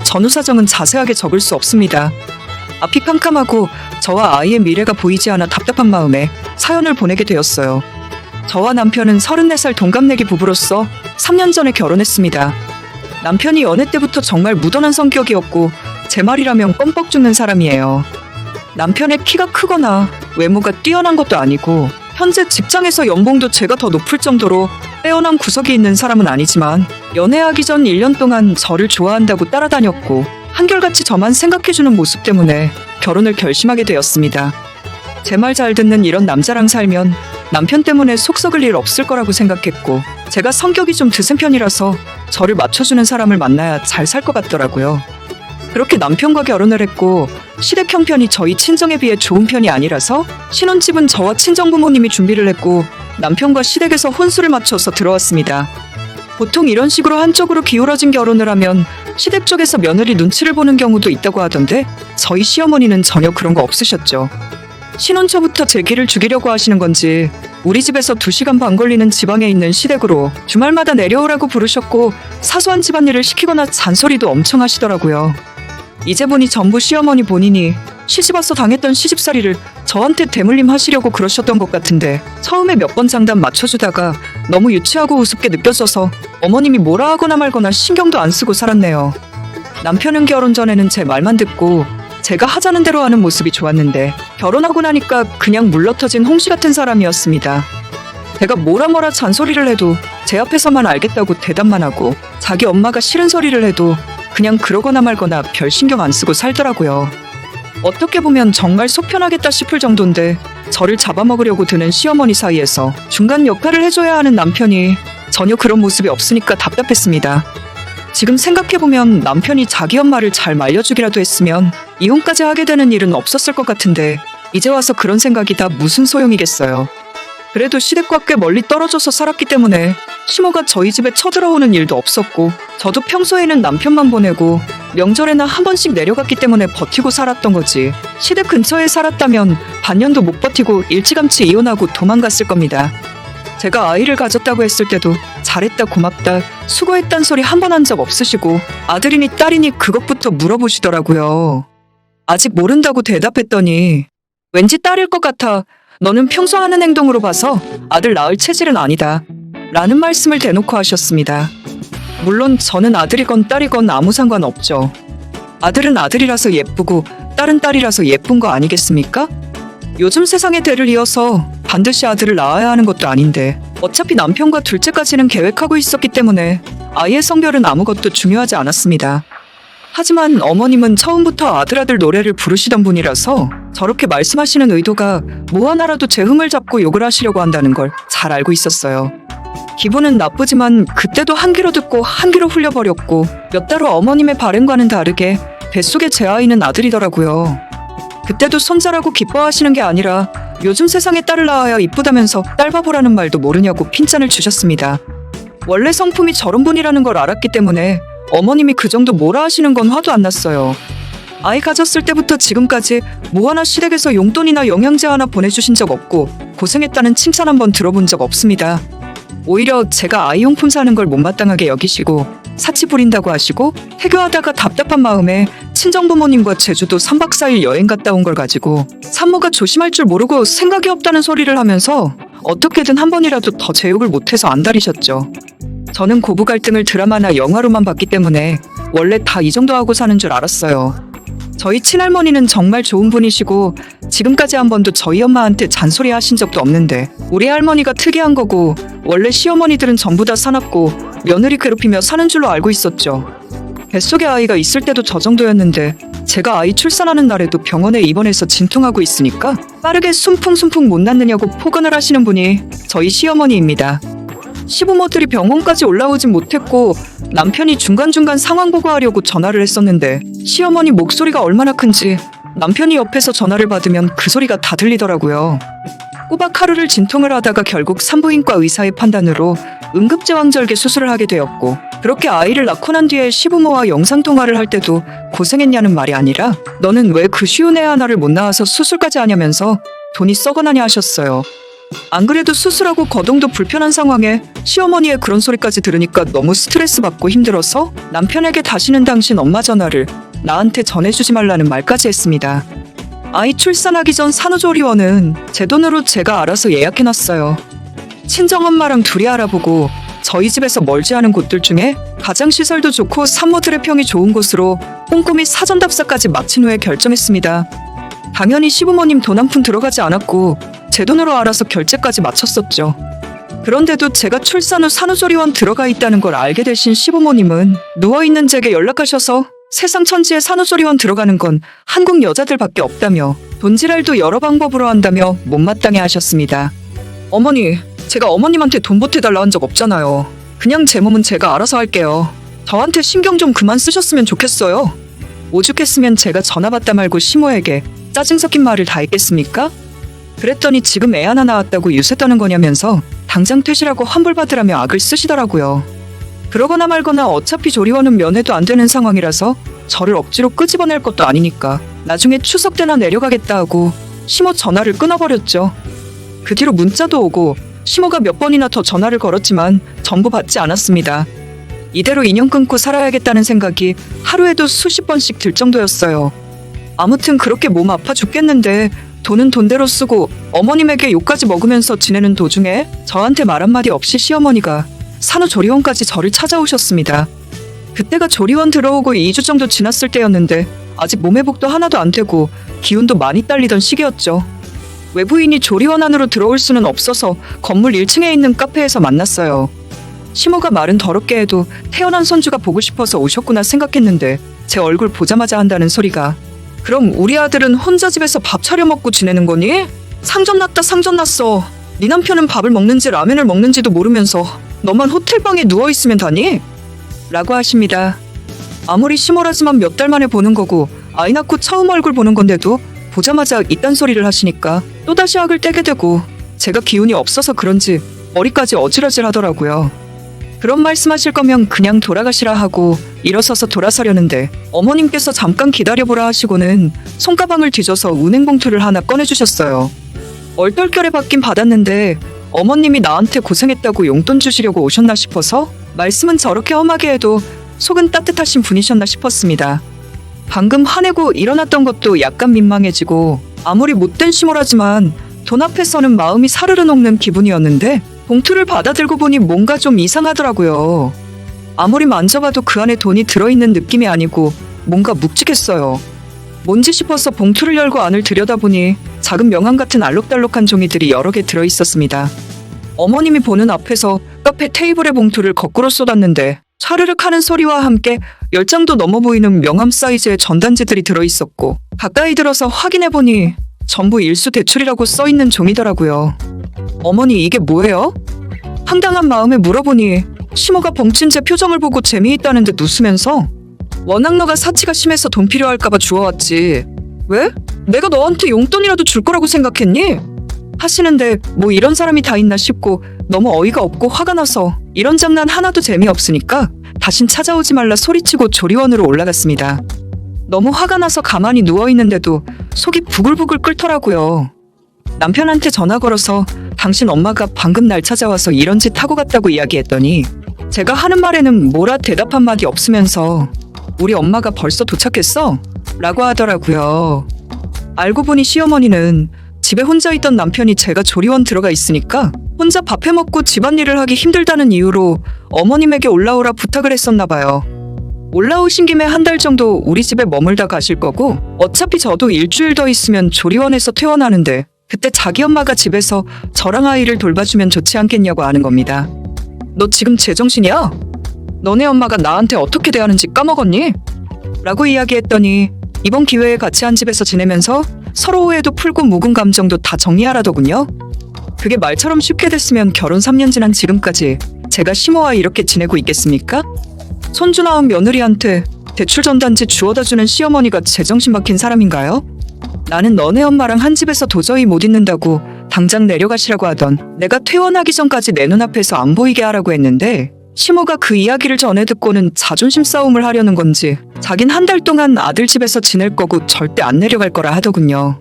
전후 사정은 자세하게 적을 수 없습니다. 앞이 캄캄하고 저와 아이의 미래가 보이지 않아 답답한 마음에 사연을 보내게 되었어요. 저와 남편은 34살 동갑내기 부부로서 3년 전에 결혼했습니다. 남편이 연애 때부터 정말 무던한 성격이었고 제 말이라면 껌뻑 죽는 사람이에요. 남편의 키가 크거나 외모가 뛰어난 것도 아니고 현재 직장에서 연봉도 제가 더 높을 정도로 빼어난 구석이 있는 사람은 아니지만 연애하기 전 1년 동안 저를 좋아한다고 따라다녔고 한결같이 저만 생각해주는 모습 때문에 결혼을 결심하게 되었습니다. 제 말 잘 듣는 이런 남자랑 살면 남편 때문에 속 썩을 일 없을 거라고 생각했고 제가 성격이 좀 드센 편이라서 저를 맞춰주는 사람을 만나야 잘 살 것 같더라고요. 그렇게 남편과 결혼을 했고 시댁 형편이 저희 친정에 비해 좋은 편이 아니라서 신혼집은 저와 친정부모님이 준비를 했고 남편과 시댁에서 혼수를 맞춰서 들어왔습니다. 보통 이런 식으로 한쪽으로 기울어진 결혼을 하면 시댁 쪽에서 며느리 눈치를 보는 경우도 있다고 하던데 저희 시어머니는 전혀 그런 거 없으셨죠. 신혼 초부터 제 길을 죽이려고 하시는 건지 우리 집에서 2시간 반 걸리는 지방에 있는 시댁으로 주말마다 내려오라고 부르셨고 사소한 집안일을 시키거나 잔소리도 엄청 하시더라고요. 이제 보니 전부 시어머니 본인이 시집와서 당했던 시집살이를 저한테 대물림 하시려고 그러셨던 것 같은데 처음에 몇 번 장단 맞춰주다가 너무 유치하고 우습게 느껴져서 어머님이 뭐라 하거나 말거나 신경도 안 쓰고 살았네요. 남편은 결혼 전에는 제 말만 듣고 제가 하자는 대로 하는 모습이 좋았는데 결혼하고 나니까 그냥 물러터진 홍시 같은 사람이었습니다. 제가 뭐라 잔소리를 해도 제 앞에서만 알겠다고 대답만 하고 자기 엄마가 싫은 소리를 해도 그냥 그러거나 말거나 별 신경 안 쓰고 살더라고요. 어떻게 보면 정말 속 편하겠다 싶을 정도인데 저를 잡아먹으려고 드는 시어머니 사이에서 중간 역할을 해줘야 하는 남편이 전혀 그런 모습이 없으니까 답답했습니다. 지금 생각해보면 남편이 자기 엄마를 잘 말려주기라도 했으면 이혼까지 하게 되는 일은 없었을 것 같은데 이제 와서 그런 생각이 다 무슨 소용이겠어요. 그래도 시댁과 꽤 멀리 떨어져서 살았기 때문에 시모가 저희 집에 쳐들어오는 일도 없었고 저도 평소에는 남편만 보내고 명절에나 한 번씩 내려갔기 때문에 버티고 살았던 거지 시댁 근처에 살았다면 반년도 못 버티고 일찌감치 이혼하고 도망갔을 겁니다. 제가 아이를 가졌다고 했을 때도 잘했다 고맙다 수고했단 소리 한 번 한 적 없으시고 아들이니 딸이니 그것부터 물어보시더라고요. 아직 모른다고 대답했더니 왠지 딸일 것 같아 너는 평소 하는 행동으로 봐서 아들 낳을 체질은 아니다 라는 말씀을 대놓고 하셨습니다. 물론 저는 아들이건 딸이건 아무 상관없죠. 아들은 아들이라서 예쁘고 딸은 딸이라서 예쁜 거 아니겠습니까? 요즘 세상의 대를 이어서 반드시 아들을 낳아야 하는 것도 아닌데 어차피 남편과 둘째까지는 계획하고 있었기 때문에 아이의 성별은 아무것도 중요하지 않았습니다. 하지만 어머님은 처음부터 아들 노래를 부르시던 분이라서 저렇게 말씀하시는 의도가 뭐 하나라도 제 흠을 잡고 욕을 하시려고 한다는 걸 잘 알고 있었어요. 기분은 나쁘지만 그때도 한 귀로 듣고 한 귀로 흘려버렸고 몇 달 후 어머님의 바램과는 다르게 뱃속에 제 아이는 아들이더라고요. 그때도 손자라고 기뻐하시는 게 아니라 요즘 세상에 딸을 낳아야 이쁘다면서 딸 바보라는 말도 모르냐고 핀잔을 주셨습니다. 원래 성품이 저런 분이라는 걸 알았기 때문에 어머님이 그 정도 뭐라 하시는 건 화도 안 났어요. 아이 가졌을 때부터 지금까지 뭐 하나 시댁에서 용돈이나 영양제 하나 보내주신 적 없고 고생했다는 칭찬 한번 들어본 적 없습니다. 오히려 제가 아이 용품 사는 걸 못마땅하게 여기시고 사치 부린다고 하시고 해교하다가 답답한 마음에 친정부모님과 제주도 3박 4일 여행 갔다 온 걸 가지고 산모가 조심할 줄 모르고 생각이 없다는 소리를 하면서 어떻게든 한 번이라도 더 제 욕을 못해서 안달이셨죠. 저는 고부 갈등을 드라마나 영화로만 봤기 때문에 원래 다 이 정도 하고 사는 줄 알았어요. 저희 친할머니는 정말 좋은 분이시고 지금까지 한 번도 저희 엄마한테 잔소리 하신 적도 없는데 우리 할머니가 특이한 거고 원래 시어머니들은 전부 다 사납고 며느리 괴롭히며 사는 줄로 알고 있었죠. 뱃속에 아이가 있을 때도 저 정도였는데 제가 아이 출산하는 날에도 병원에 입원해서 진통하고 있으니까 빠르게 순풍순풍 못 낳느냐고 포근을 하시는 분이 저희 시어머니입니다. 시부모들이 병원까지 올라오진 못했고 남편이 중간중간 상황 보고하려고 전화를 했었는데 시어머니 목소리가 얼마나 큰지 남편이 옆에서 전화를 받으면 그 소리가 다 들리더라고요. 꼬박 하루를 진통을 하다가 결국 산부인과 의사의 판단으로 응급제왕절개 수술을 하게 되었고 그렇게 아이를 낳고 난 뒤에 시부모와 영상통화를 할 때도 고생했냐는 말이 아니라 너는 왜 그 쉬운 애 하나를 못 낳아서 수술까지 하냐면서 돈이 썩어나냐 하셨어요. 안 그래도 수술하고 거동도 불편한 상황에 시어머니의 그런 소리까지 들으니까 너무 스트레스 받고 힘들어서 남편에게 다시는 당신 엄마 전화를 나한테 전해주지 말라는 말까지 했습니다. 아이 출산하기 전 산후조리원은 제 돈으로 제가 알아서 예약해놨어요. 친정엄마랑 둘이 알아보고 저희 집에서 멀지 않은 곳들 중에 가장 시설도 좋고 산모들의 평이 좋은 곳으로 꼼꼼히 사전 답사까지 마친 후에 결정했습니다. 당연히 시부모님 돈 한 푼 들어가지 않았고 제 돈으로 알아서 결제까지 마쳤었죠. 그런데도 제가 출산 후 산후조리원 들어가 있다는 걸 알게 되신 시부모님은 누워있는 제게 연락하셔서 세상 천지에 산후조리원 들어가는 건 한국 여자들밖에 없다며 돈지랄도 여러 방법으로 한다며 못마땅해 하셨습니다. 어머니, 제가 어머님한테 돈 보태달라 한 적 없잖아요. 그냥 제 몸은 제가 알아서 할게요. 저한테 신경 좀 그만 쓰셨으면 좋겠어요. 오죽했으면 제가 전화 받다 말고 시모에게 짜증 섞인 말을 다 했겠습니까? 그랬더니 지금 애 하나 낳았다고 유세 떠는 거냐면서 당장 퇴실하고 환불받으라며 악을 쓰시더라고요. 그러거나 말거나 어차피 조리원은 면회도 안 되는 상황이라서 저를 억지로 끄집어낼 것도 아니니까 나중에 추석 때나 내려가겠다 하고 시모 전화를 끊어버렸죠. 그 뒤로 문자도 오고 시모가 몇 번이나 더 전화를 걸었지만 전부 받지 않았습니다. 이대로 인연 끊고 살아야겠다는 생각이 하루에도 수십 번씩 들 정도였어요. 아무튼 그렇게 몸 아파 죽겠는데 돈은 돈대로 쓰고 어머님에게 욕까지 먹으면서 지내는 도중에 저한테 말 한마디 없이 시어머니가 산후조리원까지 저를 찾아오셨습니다. 그때가 조리원 들어오고 2주 정도 지났을 때였는데 아직 몸 회복도 하나도 안 되고 기운도 많이 딸리던 시기였죠. 외부인이 조리원 안으로 들어올 수는 없어서 건물 1층에 있는 카페에서 만났어요. 시모가 말은 더럽게 해도 태어난 손주가 보고 싶어서 오셨구나 생각했는데 제 얼굴 보자마자 한다는 소리가 그럼 우리 아들은 혼자 집에서 밥 차려 먹고 지내는 거니? 상전났다 상전났어. 네 남편은 밥을 먹는지 라면을 먹는지도 모르면서 너만 호텔방에 누워있으면 다니? 라고 하십니다. 아무리 시모라지만 몇 달 만에 보는 거고 아이 낳고 처음 얼굴 보는 건데도 보자마자 이딴 소리를 하시니까 또다시 악을 떼게 되고 제가 기운이 없어서 그런지 머리까지 어질어질 하더라고요. 그런 말씀하실 거면 그냥 돌아가시라 하고 일어서서 돌아서려는데 어머님께서 잠깐 기다려보라 하시고는 손가방을 뒤져서 은행봉투를 하나 꺼내주셨어요. 얼떨결에 받긴 받았는데 어머님이 나한테 고생했다고 용돈 주시려고 오셨나 싶어서 말씀은 저렇게 험하게 해도 속은 따뜻하신 분이셨나 싶었습니다. 방금 화내고 일어났던 것도 약간 민망해지고 아무리 못된 시모라지만 돈 앞에서는 마음이 사르르 녹는 기분이었는데 봉투를 받아들고 보니 뭔가 좀 이상하더라고요. 아무리 만져봐도 그 안에 돈이 들어있는 느낌이 아니고 뭔가 묵직했어요. 뭔지 싶어서 봉투를 열고 안을 들여다보니 작은 명함 같은 알록달록한 종이들이 여러 개 들어있었습니다. 어머님이 보는 앞에서 카페 테이블에 봉투를 거꾸로 쏟았는데 차르륵 하는 소리와 함께 10장도 넘어 보이는 명함 사이즈의 전단지들이 들어있었고 가까이 들어서 확인해보니 전부 일수 대출이라고 써있는 종이더라고요. 어머니 이게 뭐예요? 황당한 마음에 물어보니 시모가 벙친 제 표정을 보고 재미있다는 듯 웃으면서 워낙 너가 사치가 심해서 돈 필요할까봐 주워왔지. 왜? 내가 너한테 용돈이라도 줄 거라고 생각했니? 하시는데 뭐 이런 사람이 다 있나 싶고 너무 어이가 없고 화가 나서 이런 장난 하나도 재미없으니까 다신 찾아오지 말라 소리치고 조리원으로 올라갔습니다. 너무 화가 나서 가만히 누워있는데도 속이 부글부글 끓더라고요. 남편한테 전화 걸어서 당신 엄마가 방금 날 찾아와서 이런 짓 하고 갔다고 이야기했더니 제가 하는 말에는 뭐라 대답 한마디 없으면서 우리 엄마가 벌써 도착했어? 라고 하더라고요. 알고 보니 시어머니는 집에 혼자 있던 남편이 제가 조리원 들어가 있으니까 혼자 밥 해먹고 집안일을 하기 힘들다는 이유로 어머님에게 올라오라 부탁을 했었나 봐요. 올라오신 김에 한 달 정도 우리 집에 머물다 가실 거고 어차피 저도 일주일 더 있으면 조리원에서 퇴원하는데 그때 자기 엄마가 집에서 저랑 아이를 돌봐주면 좋지 않겠냐고 하는 겁니다. 너 지금 제정신이야? 너네 엄마가 나한테 어떻게 대하는지 까먹었니? 라고 이야기했더니 이번 기회에 같이 한 집에서 지내면서 서로 오해도 풀고 묵은 감정도 다 정리하라더군요. 그게 말처럼 쉽게 됐으면 결혼 3년 지난 지금까지 제가 시모와 이렇게 지내고 있겠습니까? 손주 낳은 며느리한테 대출 전단지 주워다주는 시어머니가 제정신 박힌 사람인가요? 나는 너네 엄마랑 한 집에서 도저히 못 있는다고 당장 내려가시라고 하던 내가 퇴원하기 전까지 내 눈앞에서 안 보이게 하라고 했는데 시모가 그 이야기를 전해 듣고는 자존심 싸움을 하려는 건지 자긴 한 달 동안 아들 집에서 지낼 거고 절대 안 내려갈 거라 하더군요.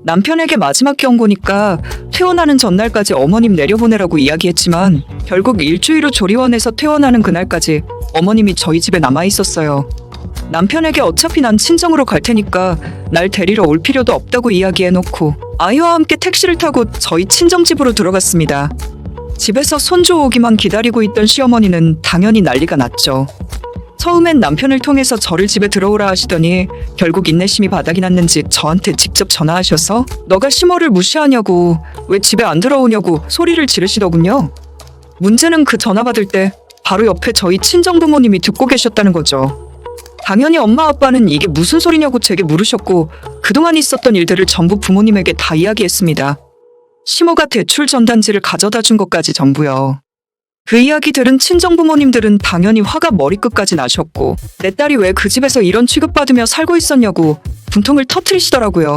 남편에게 마지막 경고니까 퇴원하는 전날까지 어머님 내려보내라고 이야기했지만 결국 일주일 후 조리원에서 퇴원하는 그날까지 어머님이 저희 집에 남아 있었어요. 남편에게 어차피 난 친정으로 갈 테니까 날 데리러 올 필요도 없다고 이야기해놓고 아이와 함께 택시를 타고 저희 친정집으로 들어갔습니다. 집에서 손주 오기만 기다리고 있던 시어머니는 당연히 난리가 났죠. 처음엔 남편을 통해서 저를 집에 들어오라 하시더니 결국 인내심이 바닥이 났는지 저한테 직접 전화하셔서 너가 시모를 무시하냐고 왜 집에 안 들어오냐고 소리를 지르시더군요. 문제는 그 전화 받을 때 바로 옆에 저희 친정부모님이 듣고 계셨다는 거죠. 당연히 엄마 아빠는 이게 무슨 소리냐고 제게 물으셨고 그동안 있었던 일들을 전부 부모님에게 다 이야기했습니다. 시모가 대출 전단지를 가져다 준 것까지 전부요. 그 이야기 들은 친정부모님들은 당연히 화가 머리끝까지 나셨고 내 딸이 왜 그 집에서 이런 취급받으며 살고 있었냐고 분통을 터트리시더라고요.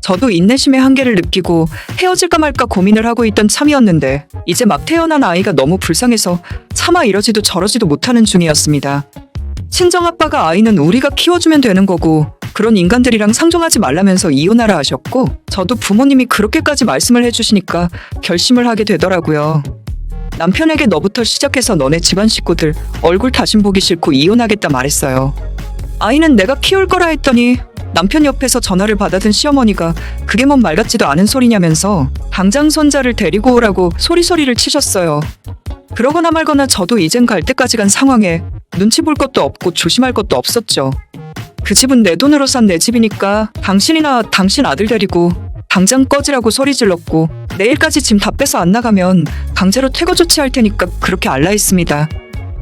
저도 인내심의 한계를 느끼고 헤어질까 말까 고민을 하고 있던 참이었는데 이제 막 태어난 아이가 너무 불쌍해서 차마 이러지도 저러지도 못하는 중이었습니다. 친정아빠가 아이는 우리가 키워주면 되는 거고 그런 인간들이랑 상종하지 말라면서 이혼하라 하셨고 저도 부모님이 그렇게까지 말씀을 해주시니까 결심을 하게 되더라고요. 남편에게 너부터 시작해서 너네 집안 식구들 얼굴 다신 보기 싫고 이혼하겠다 말했어요. 아이는 내가 키울 거라 했더니 남편 옆에서 전화를 받아든 시어머니가 그게 뭔 말 같지도 않은 소리냐면서 당장 손자를 데리고 오라고 소리소리를 치셨어요. 그러거나 말거나 저도 이젠 갈 때까지 간 상황에 눈치 볼 것도 없고 조심할 것도 없었죠. 그 집은 내 돈으로 산 내 집이니까 당신이나 당신 아들 데리고 당장 꺼지라고 소리 질렀고 내일까지 짐 다 빼서 안 나가면 강제로 퇴거 조치할 테니까 그렇게 알라했습니다.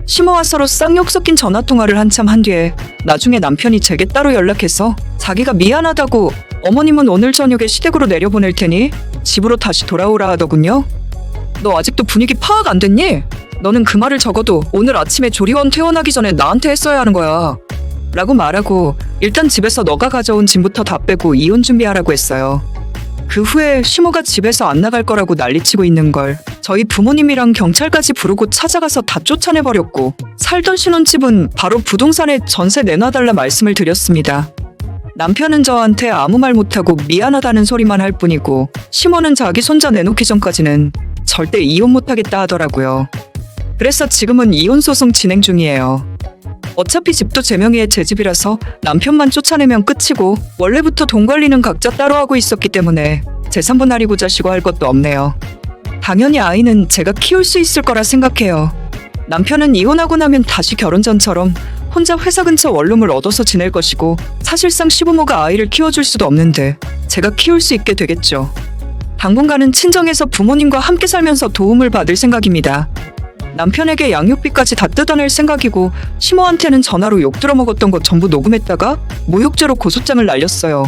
시모와 서로 쌍욕 섞인 전화통화를 한참 한 뒤에 나중에 남편이 제게 따로 연락해서 자기가 미안하다고 어머님은 오늘 저녁에 시댁으로 내려보낼 테니 집으로 다시 돌아오라 하더군요. 너 아직도 분위기 파악 안 됐니? 너는 그 말을 적어도 오늘 아침에 조리원 퇴원하기 전에 나한테 했어야 하는 거야. 라고 말하고 일단 집에서 너가 가져온 짐부터 다 빼고 이혼 준비하라고 했어요. 그 후에 시모가 집에서 안 나갈 거라고 난리치고 있는 걸 저희 부모님이랑 경찰까지 부르고 찾아가서 다 쫓아내버렸고 살던 신혼집은 바로 부동산에 전세 내놔달라 말씀을 드렸습니다. 남편은 저한테 아무 말 못하고 미안하다는 소리만 할 뿐이고 시모는 자기 손자 내놓기 전까지는 절대 이혼 못하겠다 하더라고요. 그래서 지금은 이혼 소송 진행 중이에요. 어차피 집도 제 명의의 제 집이라서 남편만 쫓아내면 끝이고 원래부터 돈 관리는 각자 따로 하고 있었기 때문에 재산 분할이고 자시고 할 것도 없네요. 당연히 아이는 제가 키울 수 있을 거라 생각해요. 남편은 이혼하고 나면 다시 결혼 전처럼 혼자 회사 근처 원룸을 얻어서 지낼 것이고 사실상 시부모가 아이를 키워줄 수도 없는데 제가 키울 수 있게 되겠죠. 당분간은 친정에서 부모님과 함께 살면서 도움을 받을 생각입니다. 남편에게 양육비까지 다 뜯어낼 생각이고 시모한테는 전화로 욕 들어먹었던 거 전부 녹음했다가 모욕죄로 고소장을 날렸어요.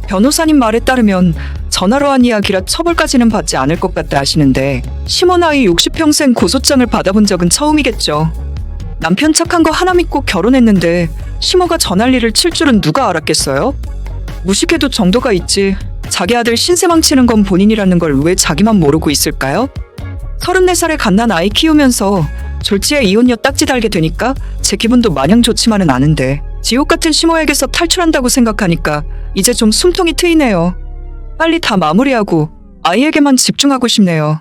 변호사님 말에 따르면 전화로 한 이야기라 처벌까지는 받지 않을 것 같다 하시는데 시모 나이 60평생 고소장을 받아본 적은 처음이겠죠. 남편 착한 거 하나 믿고 결혼했는데 시모가 전할 일을 칠 줄은 누가 알았겠어요? 무식해도 정도가 있지 자기 아들 신세 망치는 건 본인이라는 걸 왜 자기만 모르고 있을까요? 34살에 갓난 아이 키우면서 졸지에 이혼녀 딱지 달게 되니까 제 기분도 마냥 좋지만은 않은데 지옥 같은 시모에게서 탈출한다고 생각하니까 이제 좀 숨통이 트이네요. 빨리 다 마무리하고 아이에게만 집중하고 싶네요.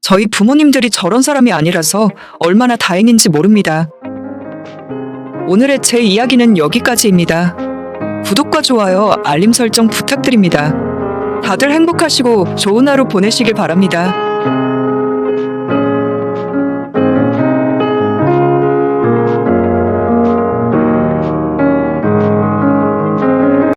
저희 부모님들이 저런 사람이 아니라서 얼마나 다행인지 모릅니다. 오늘의 제 이야기는 여기까지입니다. 구독과 좋아요, 알림 설정 부탁드립니다. 다들 행복하시고 좋은 하루 보내시길 바랍니다.